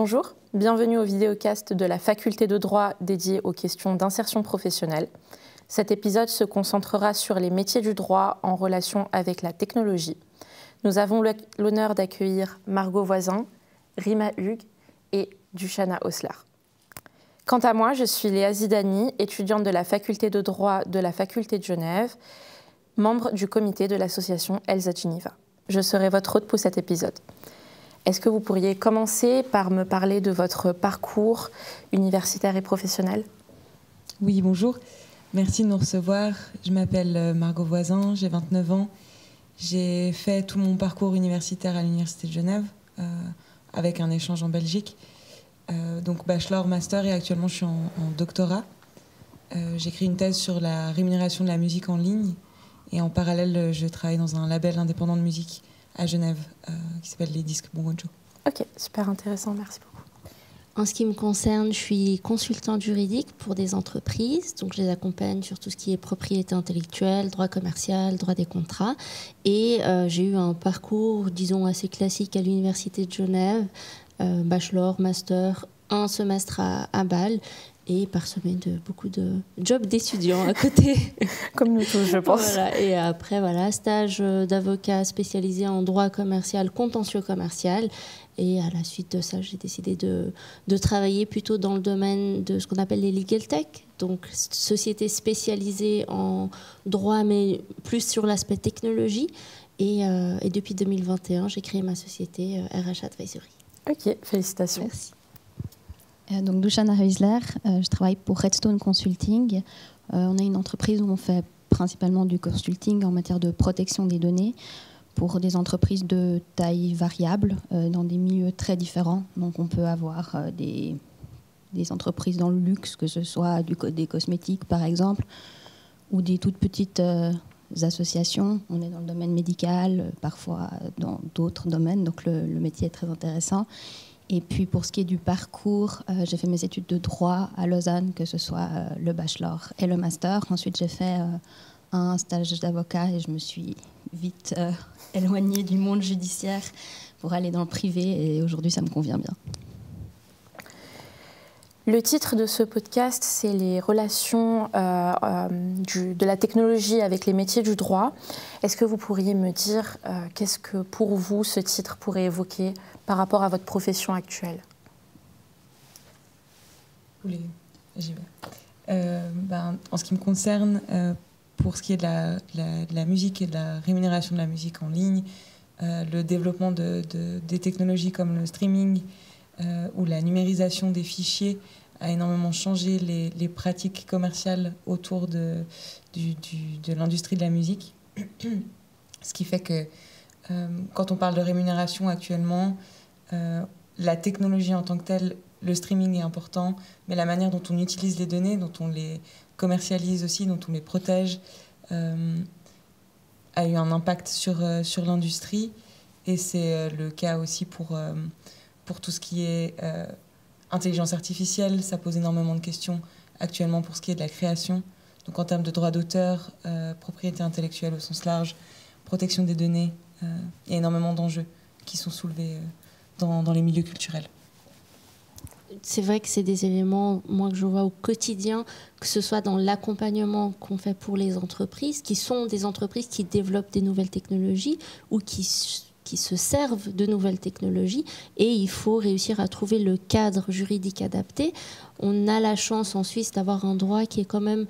Bonjour, bienvenue au vidéocast de la faculté de droit dédié aux questions d'insertion professionnelle. Cet épisode se concentrera sur les métiers du droit en relation avec la technologie. Nous avons l'honneur d'accueillir Margot Voisin, Rima Hugues et Dushana Oslar. Quant à moi, je suis Léa Zidani, étudiante de la faculté de droit de la faculté de Genève, membre du comité de l'association Elsa Geneva. Je serai votre hôte pour cet épisode. Est-ce que vous pourriez commencer par me parler de votre parcours universitaire et professionnel ? Oui, bonjour. Merci de nous recevoir. Je m'appelle Margot Voisin, j'ai 29 ans. J'ai fait tout mon parcours universitaire à l'Université de Genève, avec un échange en Belgique. Donc bachelor, master, et actuellement je suis en doctorat. J'écris une thèse sur la rémunération de la musique en ligne. Et en parallèle, je travaille dans un label indépendant de musique à Genève, qui s'appelle Les Disques Bongojo. Ok, super intéressant, merci beaucoup. En ce qui me concerne, je suis consultante juridique pour des entreprises, donc je les accompagne sur tout ce qui est propriété intellectuelle, droit commercial, droit des contrats. Et j'ai eu un parcours, disons, assez classique à l'Université de Genève, bachelor, master, un semestre à Bâle, et parsemé de beaucoup de jobs d'étudiants à côté. Comme nous tous, je pense. Voilà. Et après, voilà, stage d'avocat spécialisé en droit commercial, contentieux commercial. Et à la suite de ça, j'ai décidé de travailler plutôt dans le domaine de ce qu'on appelle les legal tech. Donc, société spécialisée en droit, mais plus sur l'aspect technologie. Et depuis 2021, j'ai créé ma société RH Advisory. Ok, félicitations. Merci. Donc Dushana Oslar, je travaille pour Redstone Consulting. On est une entreprise où on fait principalement du consulting en matière de protection des données pour des entreprises de taille variable dans des milieux très différents. Donc on peut avoir des entreprises dans le luxe, que ce soit des cosmétiques par exemple, ou des toutes petites associations. On est dans le domaine médical, parfois dans d'autres domaines, donc le métier est très intéressant. Et puis pour ce qui est du parcours, j'ai fait mes études de droit à Lausanne, que ce soit le bachelor et le master. Ensuite, j'ai fait un stage d'avocat et je me suis vite éloignée du monde judiciaire pour aller dans le privé. Et aujourd'hui, ça me convient bien. Le titre de ce podcast, c'est les relations de la technologie avec les métiers du droit. Est-ce que vous pourriez me dire qu'est-ce que pour vous ce titre pourrait évoquer par rapport à votre profession actuelle ? J'y vais. En ce qui me concerne, pour ce qui est de la musique et de la rémunération de la musique en ligne, le développement des technologies comme le streaming ou la numérisation des fichiers a énormément changé les pratiques commerciales autour de l'industrie de la musique. Ce qui fait que quand on parle de rémunération actuellement, la technologie en tant que telle, le streaming est important, mais la manière dont on utilise les données, dont on les commercialise aussi, dont on les protège, a eu un impact sur l'industrie. Et c'est le cas aussi pour tout ce qui est intelligence artificielle. Ça pose énormément de questions actuellement pour ce qui est de la création. Donc en termes de droit d'auteur, propriété intellectuelle au sens large, protection des données, il y a énormément d'enjeux qui sont soulevés dans les milieux culturels. C'est vrai que c'est des éléments, moi, que je vois au quotidien, que ce soit dans l'accompagnement qu'on fait pour les entreprises, qui sont des entreprises qui développent des nouvelles technologies ou qui se servent de nouvelles technologies, et il faut réussir à trouver le cadre juridique adapté. On a la chance en Suisse d'avoir un droit qui est quand même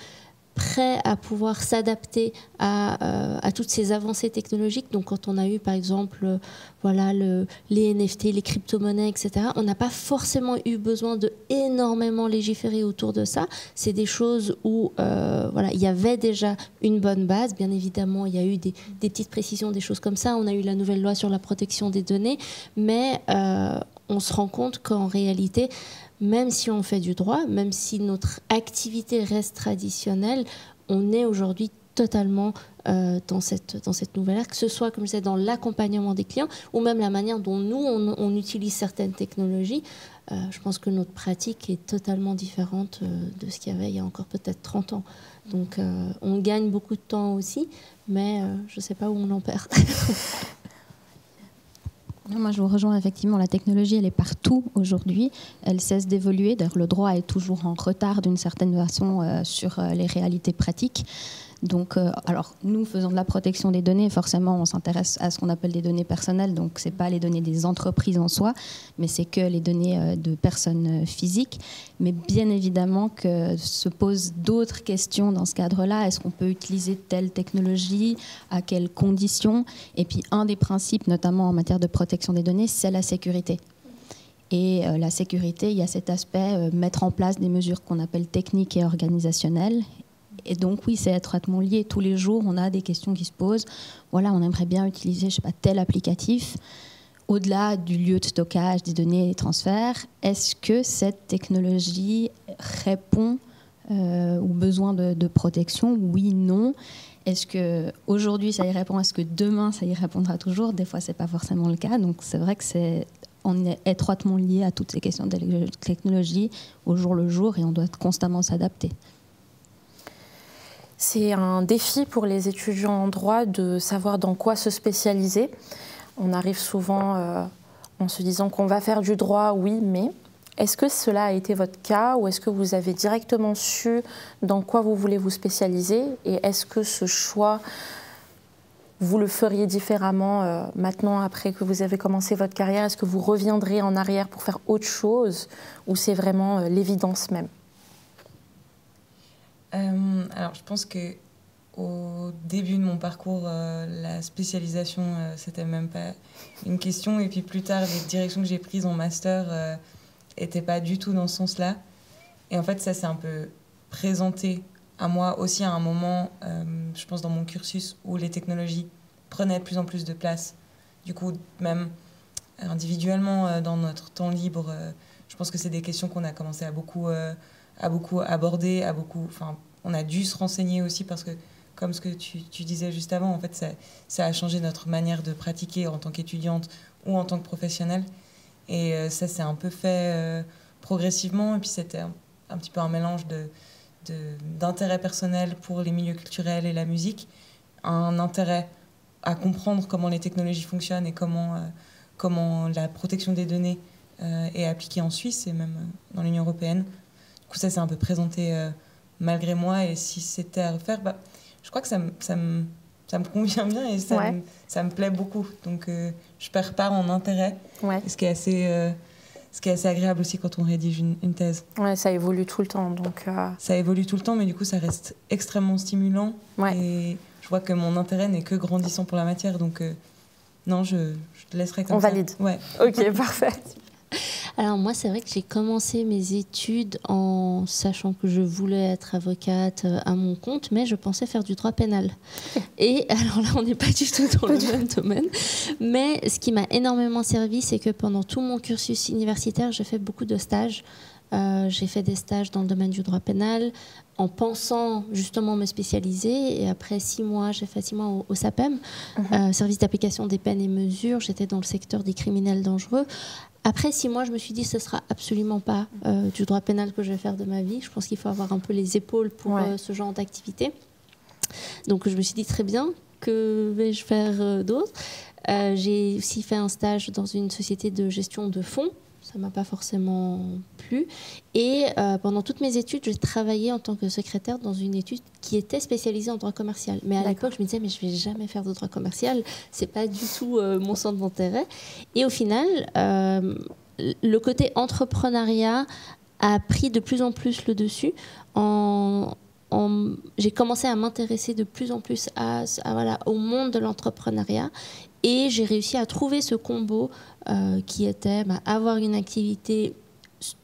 prêt à pouvoir s'adapter à toutes ces avancées technologiques. Donc quand on a eu par exemple les NFT, les crypto-monnaies, etc., on n'a pas forcément eu besoin de énormément légiférer autour de ça. C'est des choses où il y avait déjà une bonne base. Bien évidemment, il y a eu des petites précisions, des choses comme ça. On a eu la nouvelle loi sur la protection des données, mais on se rend compte qu'en réalité, même si on fait du droit, même si notre activité reste traditionnelle, on est aujourd'hui totalement dans cette nouvelle ère, que ce soit, comme je disais, dans l'accompagnement des clients ou même la manière dont nous, on utilise certaines technologies. Je pense que notre pratique est totalement différente de ce qu'il y avait il y a encore peut-être 30 ans. Donc on gagne beaucoup de temps aussi, mais je ne sais pas où on en perd. Moi, je vous rejoins effectivement. La technologie, elle est partout aujourd'hui. Elle cesse d'évoluer. D'ailleurs, le droit est toujours en retard d'une certaine façon sur les réalités pratiques. Donc, alors, nous faisons de la protection des données. Forcément, on s'intéresse à ce qu'on appelle des données personnelles. Donc, ce n'est pas les données des entreprises en soi, mais c'est que les données de personnes physiques. Mais bien évidemment que se posent d'autres questions dans ce cadre-là. Est-ce qu'on peut utiliser telle technologie? À quelles conditions? Et puis, un des principes, notamment en matière de protection des données, c'est la sécurité. Et la sécurité, il y a cet aspect, mettre en place des mesures qu'on appelle techniques et organisationnelles. Et donc, oui, c'est étroitement lié. Tous les jours, on a des questions qui se posent. Voilà, on aimerait bien utiliser, je sais pas, tel applicatif. Au-delà du lieu de stockage des données et des transferts, est-ce que cette technologie répond aux besoins de protection? Oui, non. Est-ce qu'aujourd'hui, ça y répond? Est-ce que demain, ça y répondra toujours? Des fois, ce n'est pas forcément le cas. Donc, c'est vrai que on est étroitement lié à toutes ces questions de technologie au jour le jour et on doit constamment s'adapter. C'est un défi pour les étudiants en droit de savoir dans quoi se spécialiser. On arrive souvent en se disant qu'on va faire du droit, oui, mais est-ce que cela a été votre cas ou est-ce que vous avez directement su dans quoi vous voulez vous spécialiser? Et est-ce que ce choix, vous le feriez différemment maintenant, après que vous avez commencé votre carrière? Est-ce que vous reviendrez en arrière pour faire autre chose ou c'est vraiment l'évidence même? Alors, je pense qu'au début de mon parcours, la spécialisation, c'était même pas une question. Et puis plus tard, les directions que j'ai prises en master n'étaient pas du tout dans ce sens-là. Et en fait, ça s'est un peu présenté à moi aussi à un moment, je pense, dans mon cursus, où les technologies prenaient de plus en plus de place. Du coup, même individuellement, dans notre temps libre, je pense que c'est des questions qu'on a commencé à beaucoup aborder, on a dû se renseigner aussi parce que, comme ce que tu disais juste avant, en fait, ça a changé notre manière de pratiquer en tant qu'étudiante ou en tant que professionnelle. Et ça s'est un peu fait progressivement. Et puis c'était un petit peu un mélange d'intérêt personnel pour les milieux culturels et la musique, un intérêt à comprendre comment les technologies fonctionnent et comment la protection des données est appliquée en Suisse et même dans l'Union européenne. Du coup, ça s'est un peu présenté malgré moi. Et si c'était à refaire, je crois que ça me convient bien et ça me plaît beaucoup. Donc, je perds pas en intérêt, ce qui est assez agréable aussi quand on rédige une thèse. Ouais, ça évolue tout le temps. Donc, ça évolue tout le temps, mais du coup, ça reste extrêmement stimulant. Et je vois que mon intérêt n'est que grandissant pour la matière. Donc, non, je te laisserai comme ça. On valide. Ouais. Ok, parfait. Alors moi, c'est vrai que j'ai commencé mes études en sachant que je voulais être avocate à mon compte, mais je pensais faire du droit pénal. Et alors là, on n'est pas du tout dans le même domaine. Mais ce qui m'a énormément servi, c'est que pendant tout mon cursus universitaire, j'ai fait beaucoup de stages. J'ai fait des stages dans le domaine du droit pénal en pensant justement me spécialiser. Et après 6 mois, j'ai fait 6 mois au SAPEM, service d'application des peines et mesures. J'étais dans le secteur des criminels dangereux. Après 6 mois, je me suis dit que ce ne sera absolument pas du droit pénal que je vais faire de ma vie. Je pense qu'il faut avoir un peu les épaules pour ce genre d'activité. Donc je me suis dit très bien, que vais-je faire d'autre? J'ai aussi fait un stage dans une société de gestion de fonds. Ça ne m'a pas forcément plu. Et pendant toutes mes études, j'ai travaillé en tant que secrétaire dans une étude qui était spécialisée en droit commercial. Mais à l'époque, je me disais, mais je ne vais jamais faire de droit commercial. Ce n'est pas du tout mon centre d'intérêt. Et au final, le côté entrepreneuriat a pris de plus en plus le dessus. J'ai commencé à m'intéresser de plus en plus au monde de l'entrepreneuriat. Et j'ai réussi à trouver ce combo qui était avoir une activité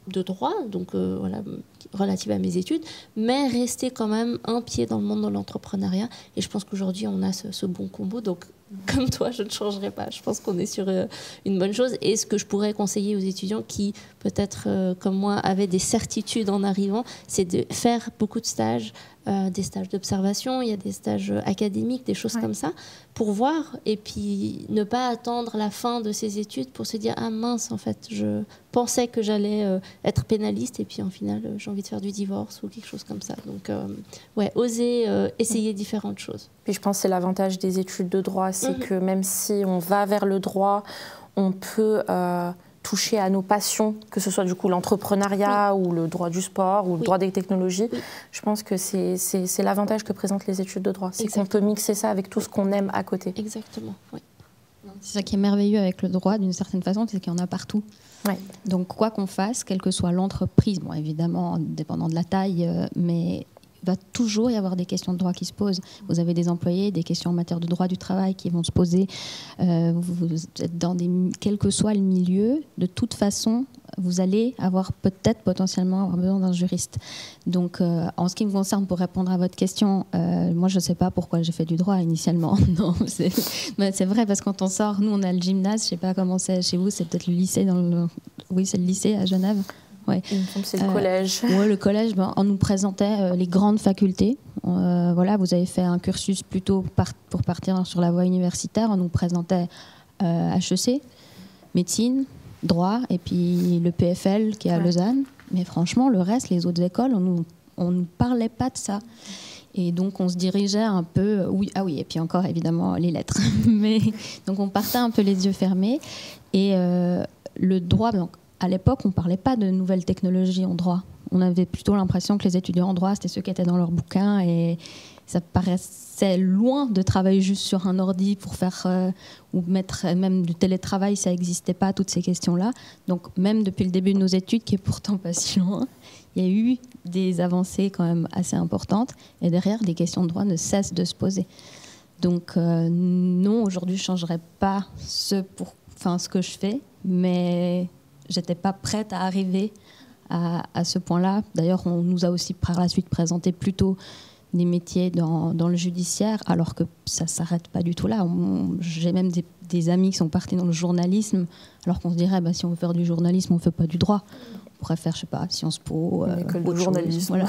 de droit, donc relative à mes études, mais rester quand même un pied dans le monde de l'entrepreneuriat. Et je pense qu'aujourd'hui, on a ce bon combo. Donc, comme toi, je ne changerai pas. Je pense qu'on est sur une bonne chose. Et ce que je pourrais conseiller aux étudiants qui, peut-être comme moi, avaient des certitudes en arrivant, c'est de faire beaucoup de stages, des stages d'observation, il y a des stages académiques, des choses comme ça, pour voir et puis ne pas attendre la fin de ses études pour se dire « Ah mince, en fait, je pensais que j'allais être pénaliste et puis en final, j'ai envie de faire du divorce ou quelque chose comme ça. » Donc, oser essayer différentes choses. Puis je pense que c'est l'avantage des études de droit, c'est que même si on va vers le droit, on peut toucher à nos passions, que ce soit du coup l'entrepreneuriat ou le droit du sport ou le droit des technologies. Je pense que c'est l'avantage que présentent les études de droit. C'est qu'on peut mixer ça avec tout ce qu'on aime à côté. Exactement, oui. C'est ça qui est merveilleux avec le droit, d'une certaine façon, c'est qu'il y en a partout. Ouais. Donc, quoi qu'on fasse, quelle que soit l'entreprise, bon, évidemment, dépendant de la taille, mais il va toujours y avoir des questions de droit qui se posent. Vous avez des employés, des questions en matière de droit du travail qui vont se poser. Vous êtes dans quel que soit le milieu, de toute façon, vous allez avoir potentiellement avoir besoin d'un juriste. Donc, en ce qui me concerne, pour répondre à votre question, moi, je ne sais pas pourquoi j'ai fait du droit initialement. Non, c'est vrai, parce que quand on sort, nous, on a le gymnase, je ne sais pas comment c'est chez vous, c'est peut-être le lycée Oui, c'est le lycée à Genève. Ouais. C'est le collège. Oui, le collège, on nous présentait les grandes facultés. Voilà, vous avez fait un cursus plutôt pour partir sur la voie universitaire. On nous présentait HEC, médecine, droit, et puis le PFL qui est à Lausanne. Mais franchement, le reste, les autres écoles, on ne parlait pas de ça. Et donc, on se dirigeait un peu... et puis encore, évidemment, les lettres. Donc, on partait un peu les yeux fermés. Et le droit... Donc, à l'époque, on ne parlait pas de nouvelles technologies en droit. On avait plutôt l'impression que les étudiants en droit, c'était ceux qui étaient dans leurs bouquins et ça paraissait loin de travailler juste sur un ordi pour faire ou mettre même du télétravail, ça n'existait pas, toutes ces questions-là. Donc même depuis le début de nos études, qui est pourtant pas si loin, il y a eu des avancées quand même assez importantes et derrière, les questions de droit ne cessent de se poser. Donc non, aujourd'hui, je ne changerai pas ce que je fais, mais... j'étais pas prête à arriver à ce point-là. D'ailleurs, on nous a aussi par la suite présenté plutôt des métiers dans le judiciaire, alors que ça s'arrête pas du tout là. J'ai même des amis qui sont partis dans le journalisme, alors qu'on se dirait, si on veut faire du journalisme, on fait pas du droit. On pourrait faire, je sais pas, Sciences Po, école de journalisme, voilà.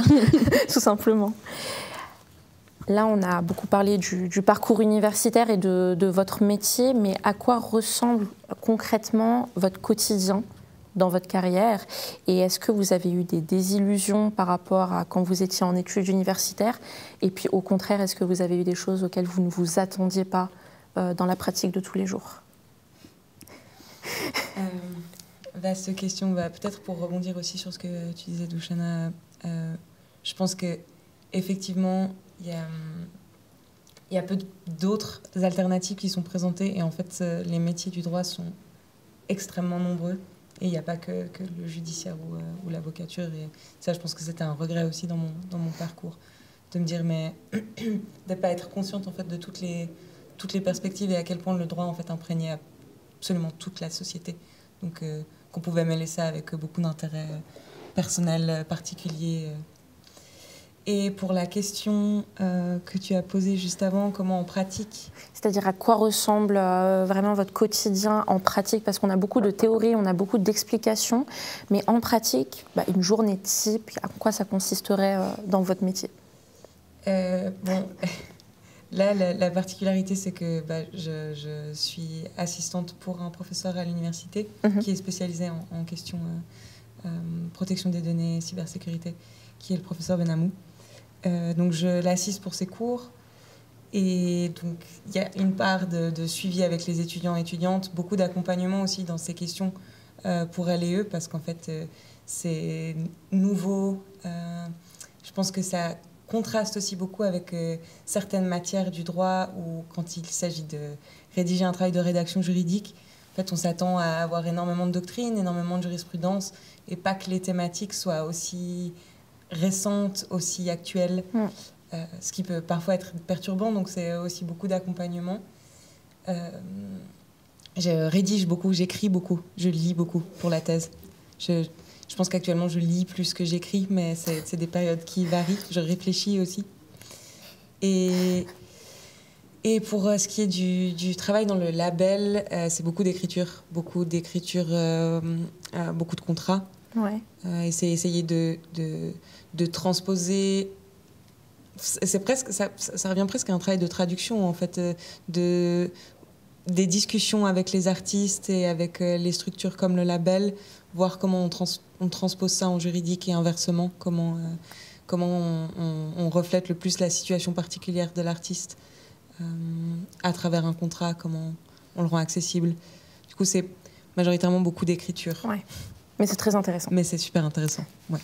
Tout simplement. Là, on a beaucoup parlé du parcours universitaire et de votre métier, mais à quoi ressemble concrètement votre quotidien dans votre carrière? Et est-ce que vous avez eu des désillusions par rapport à quand vous étiez en études universitaires? Et puis au contraire, est-ce que vous avez eu des choses auxquelles vous ne vous attendiez pas dans la pratique de tous les jours? Vaste question. Peut-être pour rebondir aussi sur ce que tu disais, Douchana, je pense qu'effectivement, il y a peu d'autres alternatives qui sont présentées et en fait, les métiers du droit sont extrêmement nombreux. Et il n'y a pas que le judiciaire ou l'avocature. Et ça, je pense que c'était un regret aussi dans mon parcours. De me dire, mais de ne pas être consciente en fait, de toutes les perspectives et à quel point le droit en fait, imprégnait absolument toute la société. Donc, qu'on pouvait mêler ça avec beaucoup d'intérêts personnels, particuliers. Et pour la question que tu as posée juste avant, comment on pratique? C'est-à-dire à quoi ressemble vraiment votre quotidien en pratique? Parce qu'on a beaucoup de théories, on a beaucoup d'explications, mais en pratique, une journée type, à quoi ça consisterait dans votre métier? Là, la particularité, c'est que je suis assistante pour un professeur à l'université qui est spécialisé en question protection des données, cybersécurité, qui est le professeur Benamou. Donc je l'assiste pour ses cours et donc il y a une part de suivi avec les étudiants et étudiantes, beaucoup d'accompagnement aussi dans ces questions pour elles et eux parce qu'en fait c'est nouveau. Je pense que ça contraste aussi beaucoup avec certaines matières du droit où quand il s'agit de rédiger un travail de rédaction juridique, en fait on s'attend à avoir énormément de doctrine, énormément de jurisprudence et pas que les thématiques soient aussi récentes, aussi actuelles, ce qui peut parfois être perturbant, donc c'est aussi beaucoup d'accompagnement. Je rédige beaucoup, j'écris beaucoup, je lis beaucoup pour la thèse. Je pense qu'actuellement je lis plus que j'écris, mais c'est des périodes qui varient, je réfléchis aussi. Et pour ce qui est du travail dans le label, c'est beaucoup d'écriture, beaucoup de contrats. Ouais. Et c'est essayer de transposer. C'est presque, ça revient presque à un travail de traduction, en fait, des discussions avec les artistes et avec les structures comme le label, voir comment on transpose ça en juridique et inversement, comment on reflète le plus la situation particulière de l'artiste à travers un contrat, comment on le rend accessible. Du Du coup, c'est majoritairement beaucoup d'écriture. Ouais. Mais c'est très intéressant. Mais c'est super intéressant. Ouais.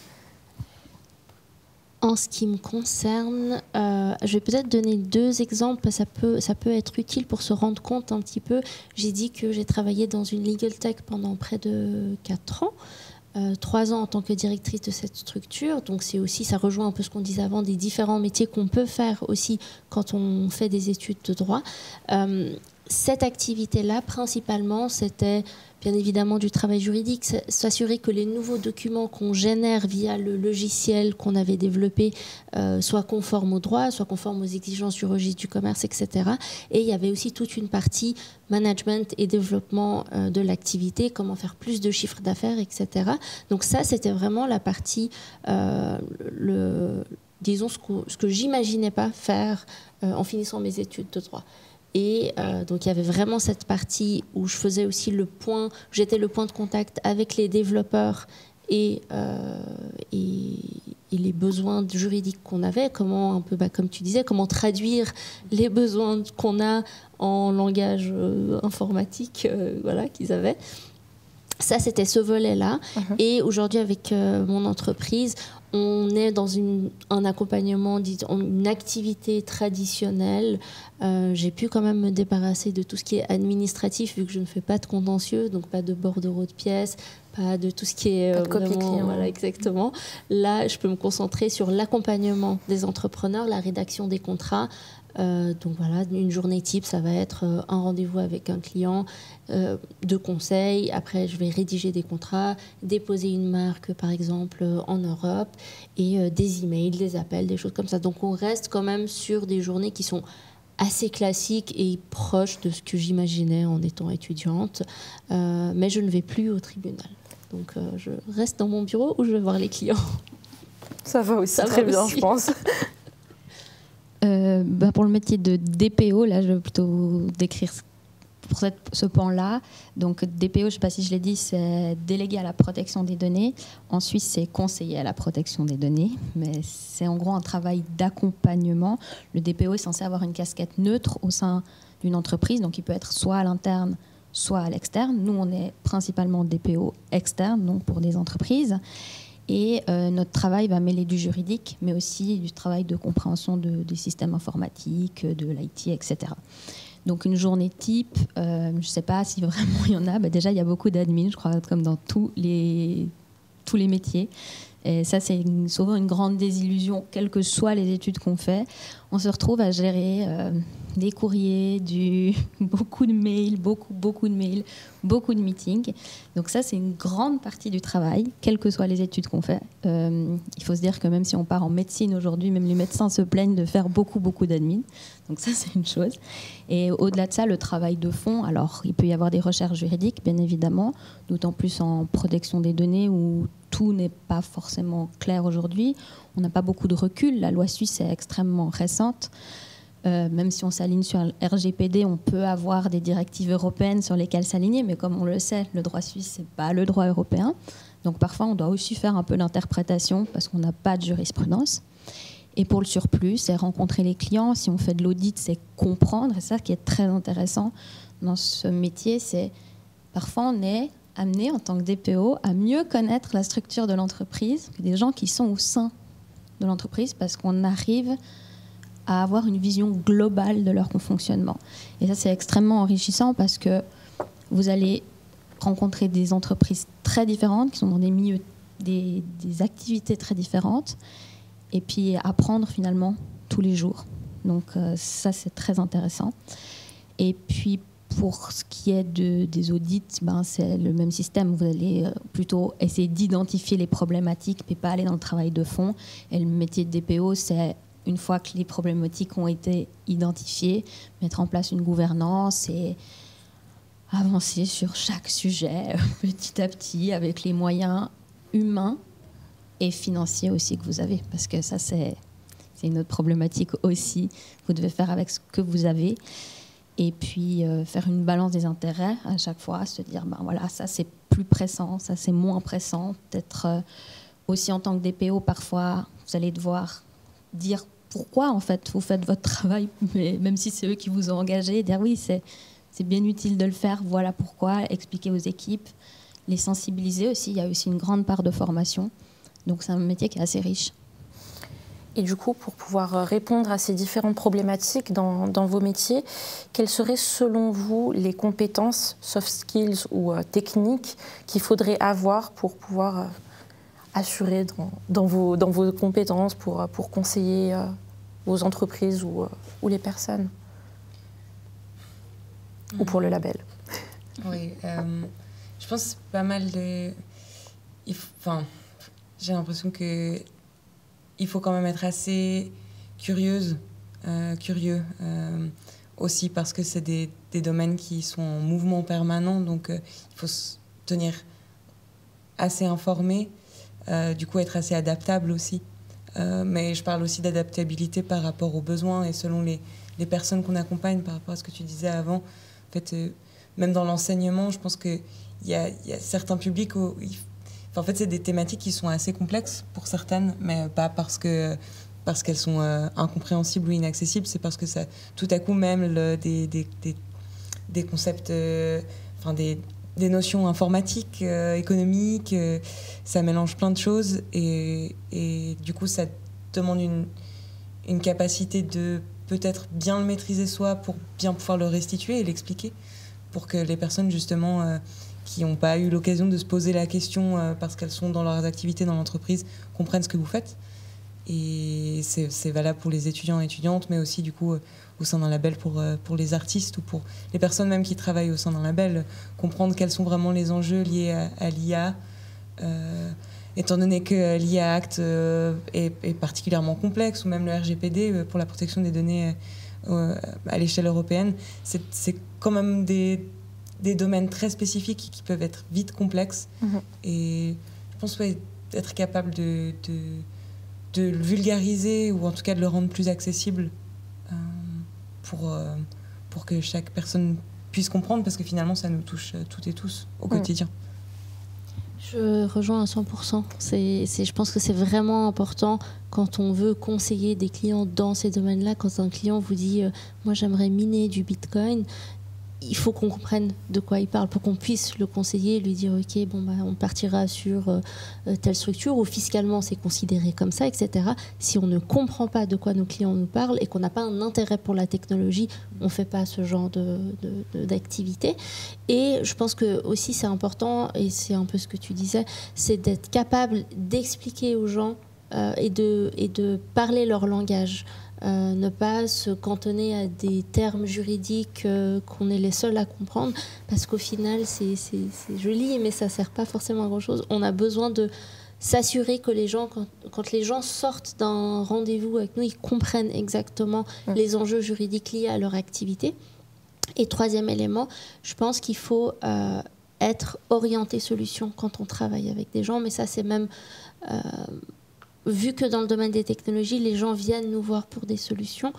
En ce qui me concerne, je vais peut-être donner 2 exemples, ça peut être utile pour se rendre compte un petit peu. J'ai dit que j'ai travaillé dans une legal tech pendant près de 4 ans, 3 ans en tant que directrice de cette structure. Donc c'est aussi, ça rejoint un peu ce qu'on disait avant, des différents métiers qu'on peut faire aussi quand on fait des études de droit. Cette activité-là, principalement, c'était bien évidemment du travail juridique, s'assurer que les nouveaux documents qu'on génère via le logiciel qu'on avait développé soient conformes au droit, soient conformes aux exigences du registre du commerce, etc. Et il y avait aussi toute une partie management et développement de l'activité, comment faire plus de chiffres d'affaires, etc. Donc ça, c'était vraiment la partie, disons, ce que j'imaginais pas faire en finissant mes études de droit. Et donc il y avait vraiment cette partie où je faisais aussi j'étais le point de contact avec les développeurs et les besoins juridiques qu'on avait, comment un peu, comme tu disais, comment traduire les besoins qu'on a en langage informatique, voilà, qu'ils avaient. Ça, c'était ce volet-là. Et aujourd'hui, avec mon entreprise, on est dans un accompagnement, une activité traditionnelle. J'ai pu quand même me débarrasser de tout ce qui est administratif, vu que je ne fais pas de contentieux, donc pas de bordereau de pièces, pas de tout ce qui est pas de copie client. Voilà, exactement. Là, je peux me concentrer sur l'accompagnement des entrepreneurs, la rédaction des contrats. Donc voilà, une journée type, ça va être un rendez-vous avec un client, de conseils. Après, je vais rédiger des contrats, déposer une marque, par exemple, en Europe, et des emails, des appels, des choses comme ça. Donc on reste quand même sur des journées qui sont assez classiques et proches de ce que j'imaginais en étant étudiante. Mais je ne vais plus au tribunal. Donc je reste dans mon bureau où je vais voir les clients. Ça va aussi très bien, je pense. Pour le métier de DPO, là, je vais plutôt décrire pour ce pan-là. Donc, DPO, je ne sais pas si je l'ai dit, c'est délégué à la protection des données. En Suisse, c'est conseiller à la protection des données. Mais c'est en gros un travail d'accompagnement. Le DPO est censé avoir une casquette neutre au sein d'une entreprise. Donc, il peut être soit à l'interne, soit à l'externe. Nous, on est principalement DPO externe, donc pour des entreprises. Et notre travail va mêler du juridique, mais aussi du travail de compréhension des systèmes informatiques, de l'IT, etc. Donc une journée type, je ne sais pas si vraiment il y en a. Déjà, il y a beaucoup d'admin, je crois, comme dans tous les métiers. Et ça, c'est souvent une grande désillusion, quelles que soient les études qu'on fait. On se retrouve à gérer des courriers, beaucoup de mails, beaucoup de mails, beaucoup de meetings. Donc ça, c'est une grande partie du travail, quelles que soient les études qu'on fait. Il faut se dire que même si on part en médecine aujourd'hui, même les médecins se plaignent de faire beaucoup d'admin. Donc ça, c'est une chose. Et au-delà de ça, le travail de fond, alors il peut y avoir des recherches juridiques, bien évidemment, d'autant plus en protection des données où tout n'est pas forcément clair aujourd'hui. On n'a pas beaucoup de recul. La loi suisse est extrêmement récente. Même si on s'aligne sur le RGPD, on peut avoir des directives européennes sur lesquelles s'aligner, mais comme on le sait, le droit suisse, ce n'est pas le droit européen. Donc parfois, on doit aussi faire un peu d'interprétation parce qu'on n'a pas de jurisprudence. Et pour le surplus, c'est rencontrer les clients. Si on fait de l'audit, c'est comprendre. Et ça qui est très intéressant dans ce métier, c'est parfois on est amené en tant que DPO à mieux connaître la structure de l'entreprise que des gens qui sont au sein de l'entreprise parce qu'on arrive à avoir une vision globale de leur fonctionnement. Et ça, c'est extrêmement enrichissant parce que vous allez rencontrer des entreprises très différentes qui sont dans des milieux, des activités très différentes et puis apprendre finalement tous les jours. Donc ça, c'est très intéressant. Et puis, pour ce qui est des audits, c'est le même système. Vous allez plutôt essayer d'identifier les problématiques et pas aller dans le travail de fond. Et le métier de DPO, c'est une fois que les problématiques ont été identifiées, mettre en place une gouvernance et avancer sur chaque sujet petit à petit avec les moyens humains et financiers aussi que vous avez. Parce que ça, c'est une autre problématique aussi. Vous devez faire avec ce que vous avez. Et puis faire une balance des intérêts à chaque fois, se dire, voilà, ça c'est plus pressant, ça c'est moins pressant. Peut-être aussi en tant que DPO, parfois, vous allez devoir dire pourquoi en fait vous faites votre travail, mais même si c'est eux qui vous ont engagé, dire oui, c'est c'est bien utile de le faire, voilà pourquoi, expliquer aux équipes, les sensibiliser aussi. Il y a aussi une grande part de formation. Donc c'est un métier qui est assez riche. Et du coup, pour pouvoir répondre à ces différentes problématiques dans vos métiers, quelles seraient selon vous les compétences, soft skills ou techniques qu'il faudrait avoir pour pouvoir assurer dans vos compétences, pour conseiller vos entreprises ou les personnes ou pour le label? Oui, je pense que c'est pas mal de... j'ai l'impression qu'il faut quand même être assez curieux, aussi parce que c'est des domaines qui sont en mouvement permanent, donc il faut se tenir assez informé, du coup être assez adaptable aussi. Mais je parle aussi d'adaptabilité par rapport aux besoins et selon les personnes qu'on accompagne, par rapport à ce que tu disais avant. En fait, même dans l'enseignement, je pense qu'il y a certains publics où... en fait, c'est des thématiques qui sont assez complexes pour certaines, mais pas parce qu'elles sont incompréhensibles ou inaccessibles, c'est parce que ça, tout à coup, même des concepts, des notions informatiques, économiques, ça mélange plein de choses et du coup, ça demande une capacité de peut-être bien le maîtriser soi pour bien pouvoir le restituer et l'expliquer pour que les personnes, justement... qui n'ont pas eu l'occasion de se poser la question parce qu'elles sont dans leurs activités dans l'entreprise, comprennent ce que vous faites. Et c'est valable pour les étudiants et étudiantes, mais aussi du coup au sein d'un label pour les artistes ou pour les personnes même qui travaillent au sein d'un label, comprendre quels sont vraiment les enjeux liés à l'IA, étant donné que l'IA Act est particulièrement complexe, ou même le RGPD pour la protection des données à l'échelle européenne, c'est quand même des domaines très spécifiques qui peuvent être vite complexes. Et je pense être capable de le vulgariser ou en tout cas de le rendre plus accessible pour que chaque personne puisse comprendre, parce que finalement ça nous touche toutes et tous au quotidien. Je rejoins à 100%. Je pense que c'est vraiment important quand on veut conseiller des clients dans ces domaines-là. Quand un client vous dit moi j'aimerais miner du Bitcoin, il faut qu'on comprenne de quoi il parle pour qu'on puisse le conseiller, lui dire ok, bon, bah, on partira sur telle structure ou fiscalement c'est considéré comme ça, etc. Si on ne comprend pas de quoi nos clients nous parlent et qu'on n'a pas un intérêt pour la technologie, on ne fait pas ce genre d'activité. Et je pense que aussi c'est important, et c'est un peu ce que tu disais, c'est d'être capable d'expliquer aux gens et de parler leur langage. Ne pas se cantonner à des termes juridiques qu'on est les seuls à comprendre, parce qu'au final c'est joli mais ça ne sert pas forcément à grand chose. On a besoin de s'assurer que les gens, quand les gens sortent d'un rendez-vous avec nous, ils comprennent exactement les enjeux juridiques liés à leur activité. Et troisième élément, je pense qu'il faut être orienté solution quand on travaille avec des gens, mais ça c'est même... vu que dans le domaine des technologies, les gens viennent nous voir pour des solutions,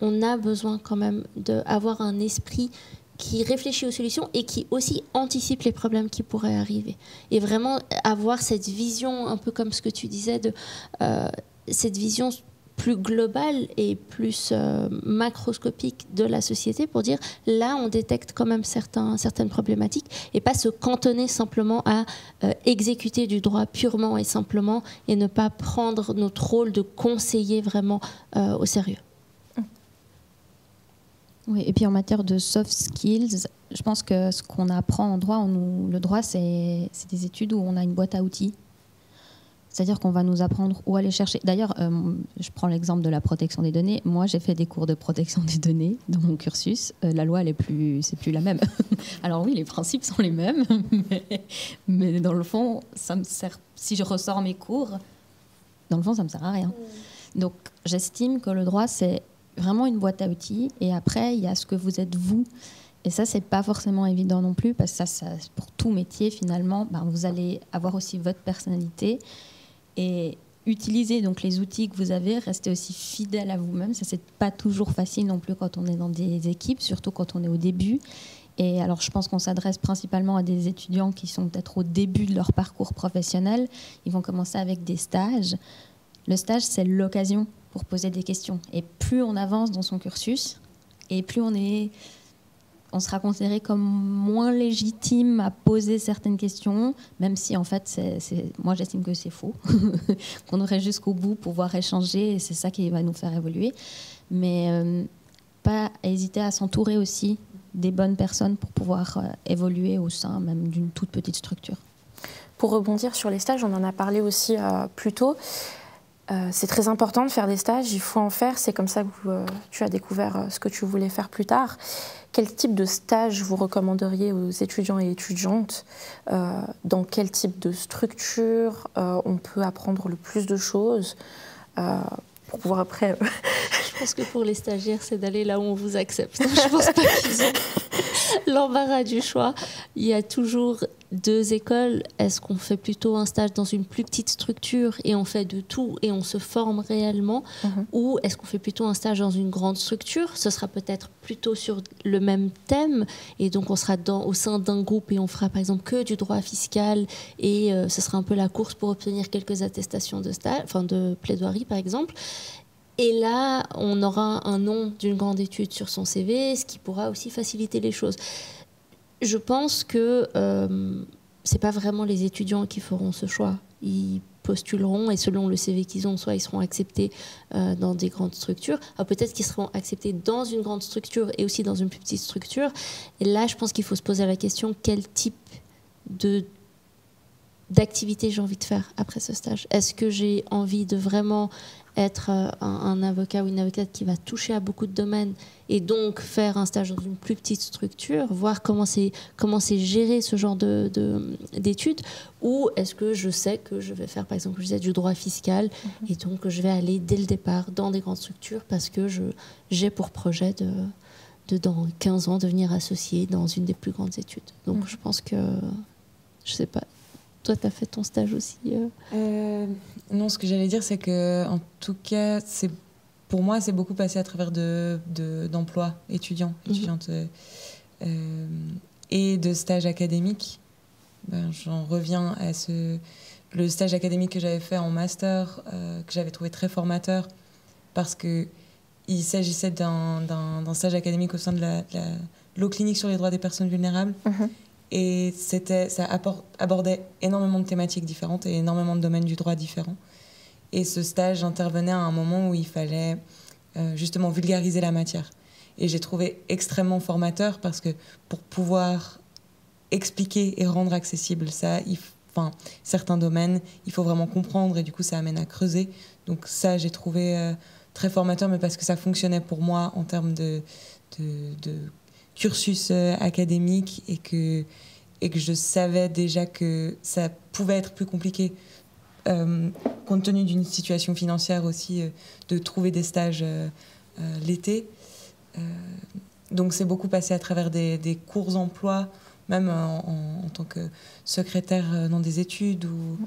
on a besoin quand même d'avoir un esprit qui réfléchit aux solutions et qui aussi anticipe les problèmes qui pourraient arriver. Et vraiment avoir cette vision, un peu comme ce que tu disais, cette vision plus globale et plus macroscopique de la société pour dire là on détecte quand même certaines problématiques et pas se cantonner simplement à exécuter du droit purement et simplement et ne pas prendre notre rôle de conseiller vraiment au sérieux. Oui, et puis en matière de soft skills, je pense que ce qu'on apprend en droit, le droit c'est des études où on a une boîte à outils. C'est-à-dire qu'on va nous apprendre où aller chercher. D'ailleurs, je prends l'exemple de la protection des données. Moi, j'ai fait des cours de protection des données dans mon cursus. La loi, c'est plus la même. Alors oui, les principes sont les mêmes, mais dans le fond, ça me sert. Si je ressors mes cours, dans le fond, ça me sert à rien. Donc, j'estime que le droit, c'est vraiment une boîte à outils. Et après, il y a ce que vous êtes vous. Et ça, c'est pas forcément évident non plus, parce que ça pour tout métier, finalement, vous allez avoir aussi votre personnalité. Et utiliser donc les outils que vous avez, rester aussi fidèle à vous-même. Ça, c'est pas toujours facile non plus quand on est dans des équipes, surtout quand on est au début. Et alors, je pense qu'on s'adresse principalement à des étudiants qui sont peut-être au début de leur parcours professionnel. Ils vont commencer avec des stages. Le stage, c'est l'occasion pour poser des questions. Et plus on avance dans son cursus, et plus on on sera considéré comme moins légitime à poser certaines questions, même si en fait, moi j'estime que c'est faux, qu'on aurait jusqu'au bout pouvoir échanger, et c'est ça qui va nous faire évoluer. Mais pas hésiter à s'entourer aussi des bonnes personnes pour pouvoir évoluer au sein même d'une toute petite structure. Pour rebondir sur les stages, on en a parlé aussi plus tôt. C'est très important de faire des stages, il faut en faire, c'est comme ça que tu as découvert ce que tu voulais faire plus tard. Quel type de stage vous recommanderiez aux étudiants et étudiantes? Dans quel type de structure on peut apprendre le plus de choses pour pouvoir après... Je pense que pour les stagiaires, c'est d'aller là où on vous accepte. Je pense pas qu'ils ont l'embarras du choix. Il y a toujours deux écoles. Est-ce qu'on fait plutôt un stage dans une plus petite structure et on fait de tout et on se forme réellement, ou est-ce qu'on fait plutôt un stage dans une grande structure? Ce sera peut-être plutôt sur le même thème et donc on sera au sein d'un groupe et on fera par exemple que du droit fiscal et ce sera un peu la course pour obtenir quelques attestations de stage, enfin de plaidoirie par exemple. Et là, on aura un nom d'une grande étude sur son CV, ce qui pourra aussi faciliter les choses. Je pense que ce n'est pas vraiment les étudiants qui feront ce choix. Ils postuleront et selon le CV qu'ils ont, soit ils seront acceptés dans des grandes structures, peut-être qu'ils seront acceptés dans une grande structure et aussi dans une plus petite structure. Et là, je pense qu'il faut se poser la question, quel type d'activité j'ai envie de faire après ce stage? Est-ce que j'ai envie de vraiment être un avocat ou une avocate qui va toucher à beaucoup de domaines et donc faire un stage dans une plus petite structure, voir comment c'est géré ce genre d'études, ou est-ce que je sais que je vais faire par exemple du droit fiscal et donc je vais aller dès le départ dans des grandes structures parce que j'ai pour projet de dans 15 ans devenir associée dans une des plus grandes études. Donc je pense que, je sais pas, toi, tu as fait ton stage aussi Non, ce que j'allais dire, c'est que, en tout cas, pour moi, c'est beaucoup passé à travers d'emplois étudiantes et de stages académiques. J'en reviens à le stage académique que j'avais fait en master, que j'avais trouvé très formateur, parce qu'il s'agissait d'un stage académique au sein de l'eau clinique sur les droits des personnes vulnérables. Et ça abordait énormément de thématiques différentes et énormément de domaines du droit différents. Et ce stage intervenait à un moment où il fallait justement vulgariser la matière. Et j'ai trouvé extrêmement formateur parce que pour pouvoir expliquer et rendre accessible ça, certains domaines, il faut vraiment comprendre et du coup ça amène à creuser. Donc ça, j'ai trouvé très formateur, mais parce que ça fonctionnait pour moi en termes de cursus académique et que je savais déjà que ça pouvait être plus compliqué compte tenu d'une situation financière aussi de trouver des stages l'été. Donc c'est beaucoup passé à travers des cours emploi, même en tant que secrétaire dans des études, ou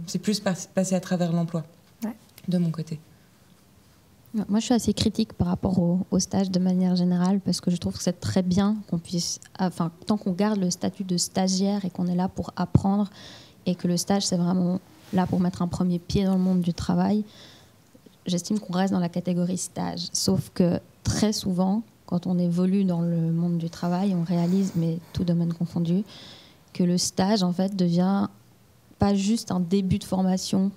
c'est plus passé à travers l'emploi de mon côté. Moi, je suis assez critique par rapport au stage de manière générale parce que je trouve que c'est très bien qu'on puisse, tant qu'on garde le statut de stagiaire et qu'on est là pour apprendre et que le stage, c'est vraiment là pour mettre un premier pied dans le monde du travail, j'estime qu'on reste dans la catégorie stage. Sauf que très souvent, quand on évolue dans le monde du travail, on réalise, mais tout domaine confondu, que le stage, en fait, devient pas juste un début de formation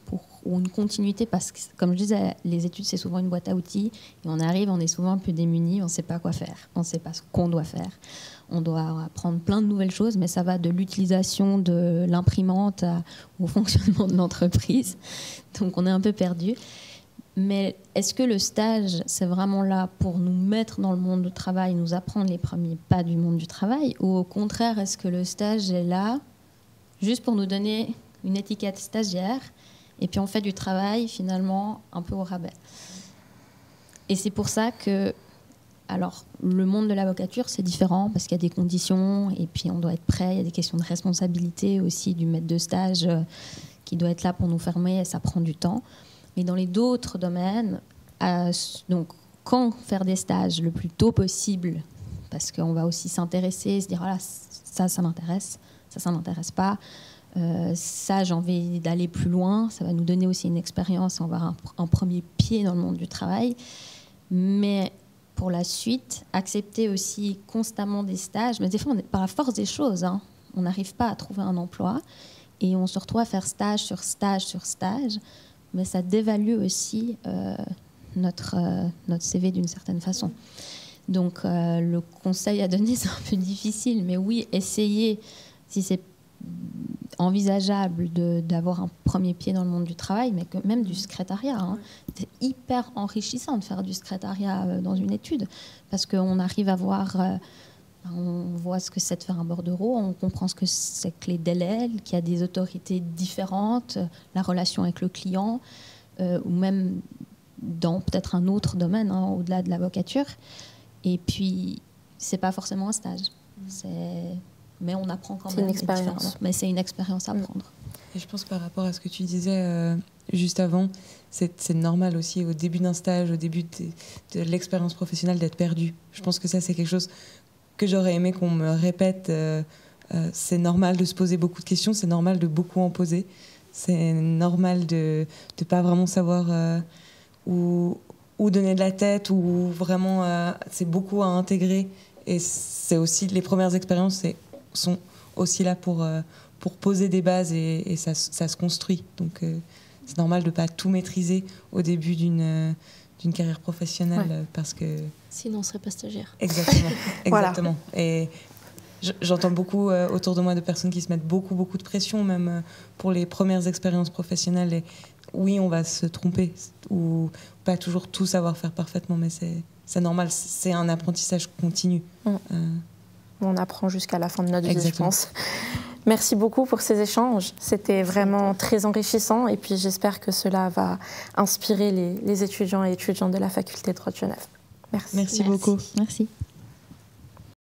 ou une continuité, parce que, comme je disais, les études, c'est souvent une boîte à outils, et on arrive, on est souvent un peu démunis, on ne sait pas quoi faire, on ne sait pas ce qu'on doit faire. On doit apprendre plein de nouvelles choses, mais ça va de l'utilisation de l'imprimante au fonctionnement de l'entreprise. Donc on est un peu perdu. Mais est-ce que le stage, c'est vraiment là pour nous mettre dans le monde du travail, nous apprendre les premiers pas du monde du travail, ou au contraire, est-ce que le stage est là juste pour nous donner une étiquette stagiaire et puis on fait du travail finalement un peu au rabais? Et c'est pour ça que, alors, le monde de l'avocature, c'est différent parce qu'il y a des conditions et puis on doit être prêt. Il y a des questions de responsabilité aussi du maître de stage qui doit être là pour nous former et ça prend du temps. Mais dans les d'autres domaines, donc, quand faire des stages le plus tôt possible, parce qu'on va aussi s'intéresser, se dire, voilà, ça m'intéresse, ça m'intéresse pas. Ça, j'ai envie d'aller plus loin. Ça va nous donner aussi une expérience, on va avoir un premier pied dans le monde du travail. Mais pour la suite, accepter aussi constamment des stages. Mais des fois, par la force des choses, hein, on n'arrive pas à trouver un emploi et on se retrouve à faire stage sur stage sur stage. Mais ça dévalue aussi notre CV d'une certaine façon. Donc, le conseil à donner, c'est un peu difficile. Mais oui, essayez, si c'est envisageable d'avoir un premier pied dans le monde du travail, mais même du secrétariat. Hein. C'est hyper enrichissant de faire du secrétariat dans une étude, parce qu'on arrive à voir, on voit ce que c'est de faire un bordereau, on comprend ce que c'est que les délais, qu'il y a des autorités différentes, la relation avec le client, ou même dans peut-être un autre domaine, hein, au-delà de l'avocature. Et puis, c'est pas forcément un stage. Mais on apprend quand même. C'est une expérience. Mais c'est une expérience à prendre. Et je pense par rapport à ce que tu disais juste avant, c'est normal aussi au début d'un stage, au début de l'expérience professionnelle d'être perdu. Je pense que ça, c'est quelque chose que j'aurais aimé qu'on me répète. C'est normal de se poser beaucoup de questions, c'est normal de beaucoup en poser. C'est normal de ne pas vraiment savoir où donner de la tête, ou vraiment c'est beaucoup à intégrer. Et c'est aussi les premières expériences sont aussi là pour poser des bases et ça se construit. Donc c'est normal de ne pas tout maîtriser au début d'une carrière professionnelle, parce que... Sinon, on ne serait pas stagiaire. Exactement. Exactement. Voilà. Et j'entends beaucoup autour de moi de personnes qui se mettent beaucoup de pression, même pour les premières expériences professionnelles. Et oui, on va se tromper ou pas toujours tout savoir faire parfaitement, mais c'est normal. C'est un apprentissage continu. On apprend jusqu'à la fin de notre vie, je pense. Merci beaucoup pour ces échanges. C'était vraiment très enrichissant. Et puis, j'espère que cela va inspirer les étudiants et étudiantes de la faculté de droit de Genève. Merci. Merci beaucoup. Merci.